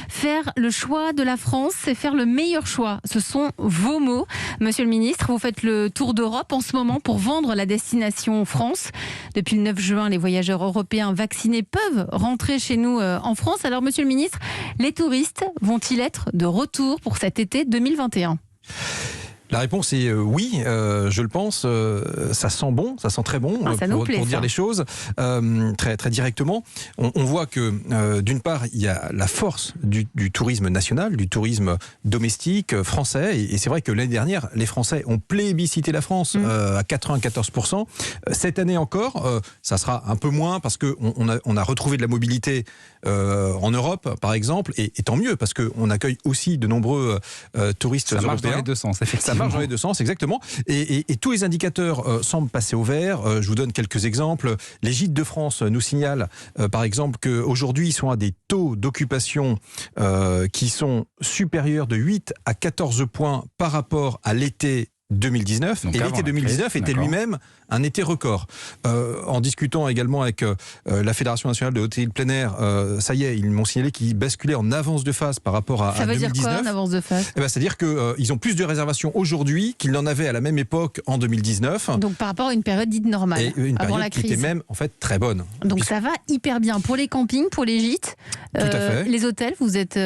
Faire le choix de la France, c'est faire le meilleur choix. Ce sont vos mots. Monsieur le ministre, vous faites le tour d'Europe en ce moment pour vendre la destination France. Depuis le 9 juin, les voyageurs européens vaccinés peuvent rentrer chez nous en France. Alors, monsieur le ministre, les touristes vont-ils être de retour pour cet été 2021 ? La réponse est oui, je le pense. Ça sent bon, ça sent très bon pour dire les choses très, très directement. On voit que d'une part, il y a la force du tourisme national, du tourisme domestique français. Et c'est vrai que l'année dernière, les Français ont plébiscité la France à 94%. Cette année encore, ça sera un peu moins parce qu'on a retrouvé de la mobilité en Europe, par exemple. Et tant mieux, parce qu'on accueille aussi de nombreux touristes européens. Ça marche dans les deux sens, effectivement. Ça marche dans les deux sens, exactement. Et tous les indicateurs semblent passer au vert. Je vous donne quelques exemples. Les Gîtes de France nous signalent, par exemple, qu'aujourd'hui, ils sont à des taux d'occupation qui sont supérieurs de 8 à 14 points par rapport à l'été 2019. Donc et l'été 2019 était lui-même un été record. En discutant également avec la Fédération nationale de hôtellerie de plein air, ça y est, ils m'ont signalé qu'ils basculaient en avance de phase par rapport à 2019. Ça veut dire quoi, en avance de phase ? C'est-à-dire qu'ils ont plus de réservations aujourd'hui qu'ils n'en avaient à la même époque en 2019. Donc par rapport à une période dite normale, et une avant période la crise. Qui était même en fait très bonne. Donc ça va hyper bien pour les campings, pour les gîtes, Tout à fait. Les hôtels, vous êtes...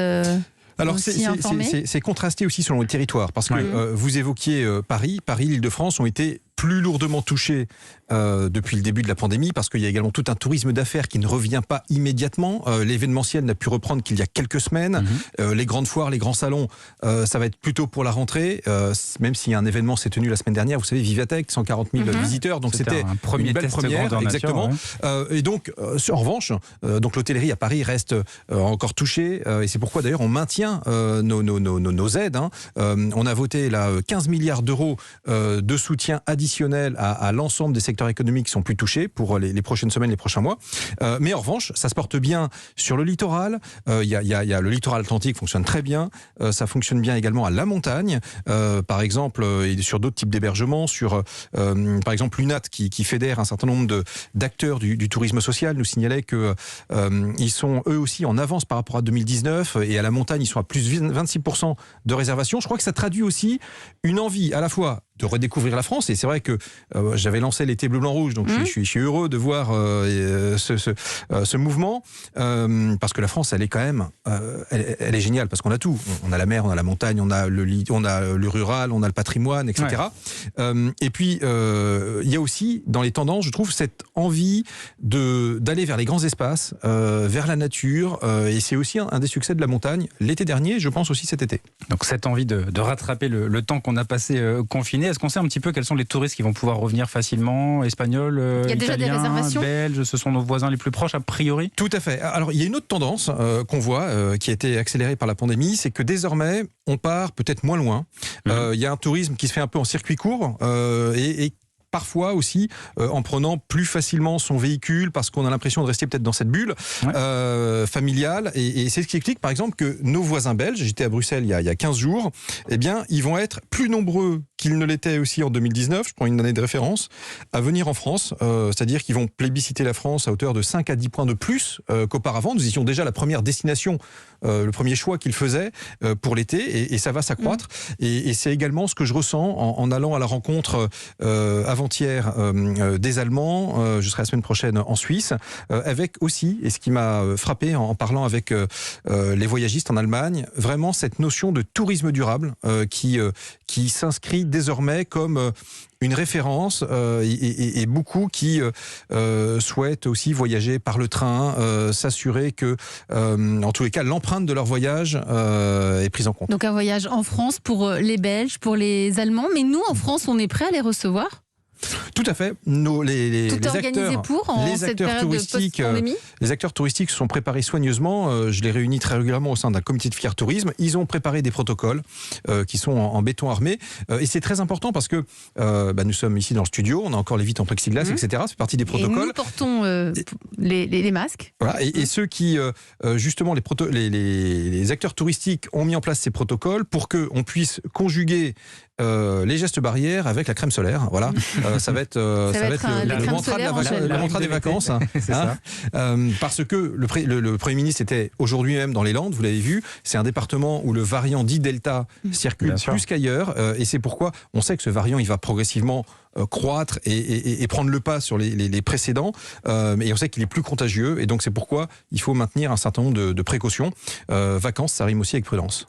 Alors c'est contrasté aussi selon les territoires, parce que vous évoquiez Paris, l'Île-de-France ont été plus lourdement touchés depuis le début de la pandémie, parce qu'il y a également tout un tourisme d'affaires qui ne revient pas immédiatement. L'événementiel n'a pu reprendre qu'il y a quelques semaines. Les grandes foires, les grands salons, ça va être plutôt pour la rentrée, même si un événement s'est tenu la semaine dernière. Vous savez, Vivatech, 140 000 visiteurs, donc c'était une belle première. Exactement. Et donc, en revanche, donc l'hôtellerie à Paris reste encore touchée, et c'est pourquoi d'ailleurs on maintient nos aides. On a voté là 15 milliards d'euros de soutien additionnel à l'ensemble des secteurs économiques qui sont plus touchés pour les prochaines semaines, les prochains mois. Mais en revanche, ça se porte bien sur le littoral. Il y a le littoral atlantique fonctionne très bien. Ça fonctionne bien également à la montagne, par exemple, et sur d'autres types d'hébergements. Sur, par exemple, l'UNAT qui fédère un certain nombre d'acteurs du tourisme social nous signalait que ils sont eux aussi en avance par rapport à 2019, et à la montagne ils sont à plus 26% de réservations. Je crois que ça traduit aussi une envie à la fois de redécouvrir la France, et c'est vrai que j'avais lancé l'été bleu blanc rouge, donc je suis heureux de voir ce mouvement, parce que la France elle est quand même elle est géniale, parce qu'on a tout, on a la mer, on a la montagne, on a le rural, on a le patrimoine, etc. Et puis il y a aussi dans les tendances, je trouve, cette envie d'aller vers les grands espaces, vers la nature, et c'est aussi un des succès de la montagne l'été dernier, je pense aussi cet été. Donc cette envie de rattraper le temps qu'on a passé confiné. Est-ce qu'on sait un petit peu quels sont les touristes qui vont pouvoir revenir facilement, espagnols, il y a déjà italiens, des réservations, belges, ce sont nos voisins les plus proches a priori? Tout à fait. Alors il y a une autre tendance qu'on voit, qui a été accélérée par la pandémie, c'est que désormais on part peut-être moins loin. Il y a un tourisme qui se fait un peu en circuit court, et parfois aussi en prenant plus facilement son véhicule, parce qu'on a l'impression de rester peut-être dans cette bulle familiale, et c'est ce qui explique par exemple que nos voisins belges, j'étais à Bruxelles il y a 15 jours, eh bien ils vont être plus nombreux qu'ils ne l'étaient aussi en 2019, je prends une année de référence, à venir en France, c'est-à-dire qu'ils vont plébisciter la France à hauteur de 5 à 10 points de plus qu'auparavant. Nous étions déjà la première destination, le premier choix qu'ils faisaient pour l'été, et ça va s'accroître, et c'est également ce que je ressens en allant à la rencontre avant-hier des Allemands, je serai la semaine prochaine en Suisse, avec aussi, et ce qui m'a frappé en parlant avec les voyagistes en Allemagne, vraiment cette notion de tourisme durable qui s'inscrit désormais comme une référence, et beaucoup qui souhaitent aussi voyager par le train, s'assurer que, en tous les cas, l'empreinte de leur voyage est prise en compte. Donc un voyage en France pour les Belges, pour les Allemands, mais nous en France on est prêt à les recevoir ? Tout à fait. Les acteurs touristiques se sont préparés soigneusement. Je les réunis très régulièrement au sein d'un comité de filière tourisme. Ils ont préparé des protocoles qui sont en béton armé. Et c'est très important parce que nous sommes ici dans le studio, on a encore les vitres en plexiglas, etc. C'est partie des protocoles. Et nous portons les masques. Voilà. Et ceux qui, justement, les acteurs touristiques ont mis en place ces protocoles pour qu'on puisse conjuguer les gestes barrières avec la crème solaire. Voilà, ça va être le mantra des vacances. Parce que le Premier ministre était aujourd'hui même dans les Landes, vous l'avez vu, c'est un département où le variant dit Delta circule plus qu'ailleurs, et c'est pourquoi on sait que ce variant il va progressivement croître et prendre le pas sur les précédents, et on sait qu'il est plus contagieux, et donc c'est pourquoi il faut maintenir un certain nombre de précautions. Vacances, ça rime aussi avec prudence.